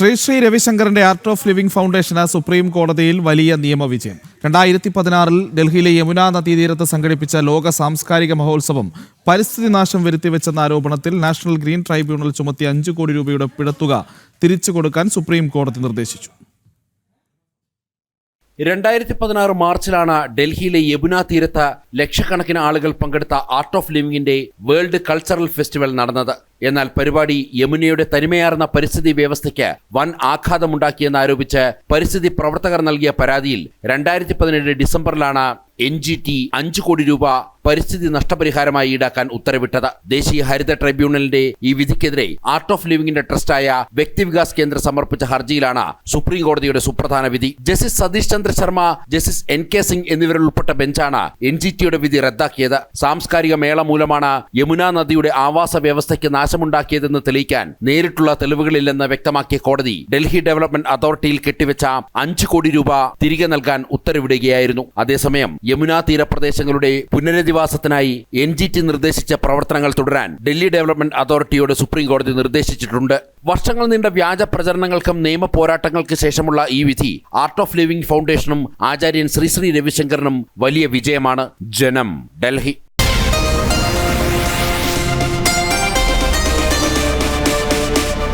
ശ്രീ രവിശങ്കറിന്റെ art of living ഫൗണ്ടേഷന് supreme കോടതിയിൽ വലിയ നിയമവിജയം. 2016 ഡൽഹിയിലെ യമുന നദീതീരത്ത് സംഘടിപ്പിച്ച ലോക സാംസ്കാരിക മഹോത്സവം പരിസ്ഥിതി നാശം വരുത്തിവെച്ചെന്ന ആരോപണത്തിൽ നാഷണൽ ഗ്രീൻ ട്രൈബ്യൂണൽ ചുമത്തിയ 5 കോടി രൂപയുടെ പിഴത്തുക തിരിച്ചു കൊടുക്കാൻ സുപ്രീം കോടതി നിർദ്ദേശിച്ചു. 2016 മാർച്ചിലാണ് ഡൽഹിയിലെ യമുന തീരത്ത് ലക്ഷക്കണക്കിന് ആളുകൾ പങ്കെടുത്ത ആർട്ട് ഓഫ് ലിവിംഗിന്റെ വേൾഡ് കൾച്ചറൽ ഫെസ്റ്റിവൽ നടന്നത്. എന്നാൽ പരിപാടി യമുനയുടെ തനിമയാർന്ന പരിസ്ഥിതി വ്യവസ്ഥയ്ക്ക് വൻ ആഘാതമുണ്ടാക്കിയെന്നാരോപിച്ച് പരിസ്ഥിതി പ്രവർത്തകർ നൽകിയ പരാതിയിൽ 2017 ഡിസംബറിലാണ് NGT 5 കോടി രൂപ പരിസ്ഥിതി നഷ്ടപരിഹാരമായി ഈടാക്കാൻ ഉത്തരവിട്ടത്. ദേശീയ ഹരിത ട്രൈബ്യൂണലിന്റെ ഈ വിധിക്കെതിരെ ആർട്ട് ഓഫ് ലിവിംഗിന്റെ ട്രസ്റ്റായ വ്യക്തിവികാസ് കേന്ദ്ര സമർപ്പിച്ച ഹർജിയിലാണ് സുപ്രീം കോടതിയുടെ സുപ്രധാന വിധി. Justice Satish Chandra Sharma, justice NK Singh എന്നിവരുൾപ്പെട്ട ബെഞ്ചാണ് NGTയുടെ വിധി റദ്ദാക്കിയത്. സാംസ്കാരിക മേള മൂലമാണ് യമുന നദിയുടെ ആവാസ വ്യവസ്ഥയ്ക്ക് നാശമുണ്ടാക്കിയതെന്ന് തെളിയിക്കാൻ നേരിട്ടുള്ള തെളിവുകളില്ലെന്ന് വ്യക്തമാക്കിയ കോടതി ഡൽഹി ഡെവലപ്മെന്റ് അതോറിറ്റിയിൽ കെട്ടിവെച്ച 5 കോടി രൂപ തിരികെ നൽകാൻ ഉത്തരവിടുകയായിരുന്നു. അതേസമയം യമുന തീരപ്രദേശങ്ങളുടെ പുനരധിവാസത്തിനായി NGT നിർദ്ദേശിച്ച പ്രവർത്തനങ്ങൾ തുടരാൻ ഡൽഹി ഡെവലപ്മെന്റ് അതോറിറ്റിയോട് സുപ്രീം കോടതി നിർദ്ദേശിച്ചിട്ടുണ്ട്. വർഷങ്ങൾ നീണ്ട വ്യാജ പ്രചരണങ്ങൾക്കും നിയമ പോരാട്ടങ്ങൾക്ക് ശേഷമുള്ള ഈ വിധി ആർട്ട് ഓഫ് ലിവിംഗ് ഫൗണ്ടേഷനും ആചാര്യൻ ശ്രീ രവിശങ്കറിനും വലിയ വിജയമാണ്. ജനം, ഡൽഹി.